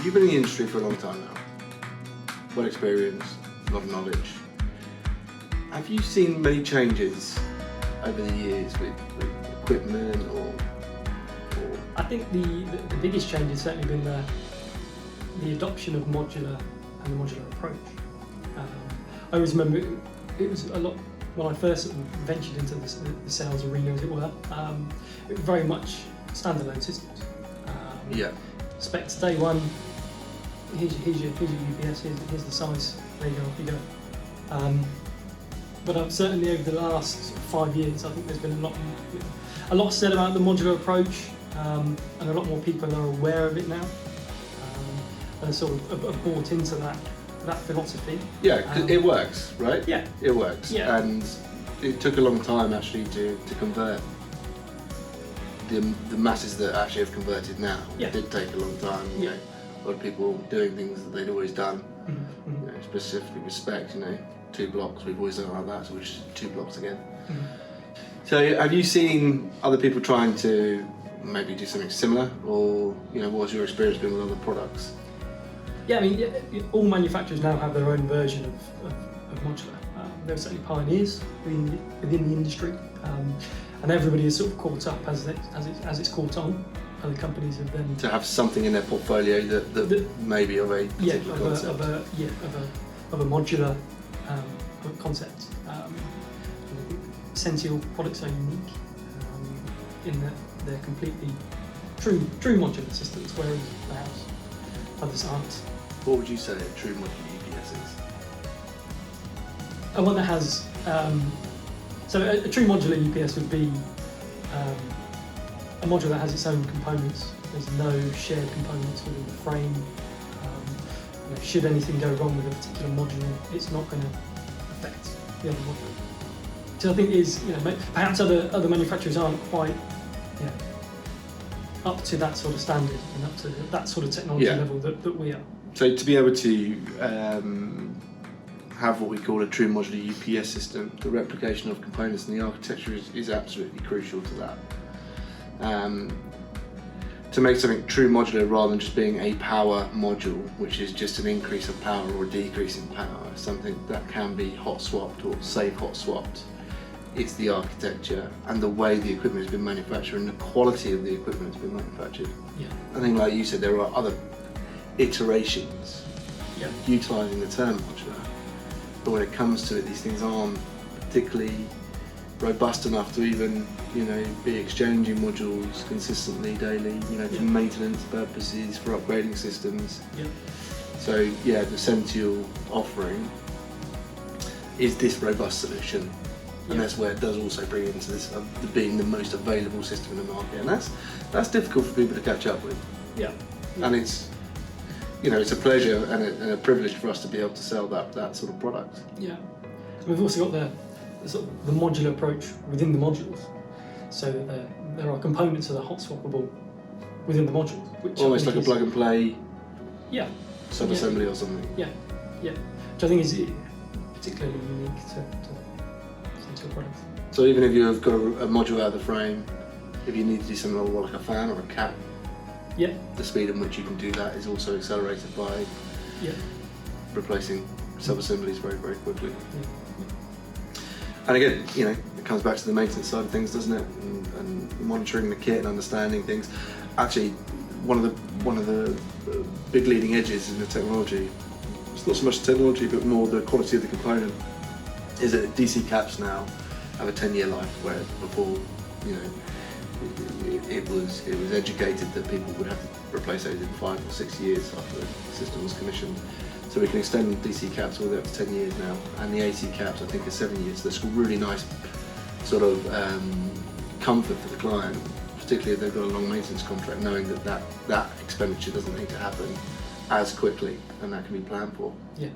You've been in the industry for a long time now. Well experienced, a lot of knowledge. Have you seen many changes over the years with equipment or? I think the biggest change has certainly been the adoption of modular and the modular approach. I always remember it was a lot when I first sort of ventured into the sales arena, as it were. It was very much standalone systems. Yeah. Specs day one. Here's your UPS. Here's the size. There you go. Off you go. But I've certainly over the last 5 years, I think there's been a lot said about the modular approach, and a lot more people are aware of it now, and are sort of bought into that philosophy. Yeah, 'cause it works, right? Yeah, it works. Yeah. And it took a long time actually to convert the masses that actually have converted now. Yeah. It did take a long time. You Yeah. know, a lot of people doing things that they'd always done. Mm-hmm. You know, specifically with specs, 2 blocks, we've always done it like that, so we just 2 blocks again. Mm-hmm. So have you seen other people trying to maybe do something similar, or what's your experience been with other products? Yeah, I mean, all manufacturers now have their own version of modular. There are certainly pioneers within the industry, and everybody is sort of caught up as it's caught on. Other companies have then To have something in their portfolio that maybe of a particular concept. of a modular concept. And I think Centiel products are unique in that they're completely true modular systems, whereas perhaps others aren't. What would you say a true modular UPS is? And one that has so a true modular UPS would be a module that has its own components. There's no shared components within the frame. Should anything go wrong with a particular module, it's not going to affect the other module. So I think perhaps other manufacturers aren't quite up to that sort of standard and up to that sort of technology level that we are. So to be able to have what we call a true modular UPS system, the replication of components in the architecture is absolutely crucial to that. To make something true modular rather than just being a power module, which is just an increase of power or a decrease in power, something that can be hot swapped or safe hot swapped. It's the architecture and the way the equipment has been manufactured and the quality of the equipment has been manufactured. Yeah. I think, like you said, there are other iterations utilising the term modular, but when it comes to it, these things aren't particularly robust enough to even be exchanging modules consistently daily, for maintenance purposes, for upgrading systems. Yeah. So the Centiel offering is this robust solution, and that's where it does also bring into this being the most available system in the market, and that's difficult for people to catch up with. Yeah. And it's it's a pleasure and a privilege for us to be able to sell that sort of product. Yeah. We've also got the modular approach within the modules, so that there are components that are hot swappable within the modules, which almost like a plug and play sub-assembly or something. Yeah, which I think is particularly unique to Centiel products. So even if you've got a module out of the frame, if you need to do something like a fan or a cap, the speed in which you can do that is also accelerated by replacing sub-assemblies very, very quickly. Yeah. And again, it comes back to the maintenance side of things, doesn't it? And monitoring the kit and understanding things. Actually, one of the big leading edges in the technology, it's not so much the technology, but more the quality of the component, is that DC caps now have a 10-year life, whereas before, it was educated that people would have to replace those in 5 or 6 years after the system was commissioned. So we can extend DC caps all the way up to 10 years now, and the AC caps I think are 7 years. So that's a really nice sort of comfort for the client, particularly if they've got a long maintenance contract, knowing that expenditure doesn't need to happen as quickly, and that can be planned for. Yeah.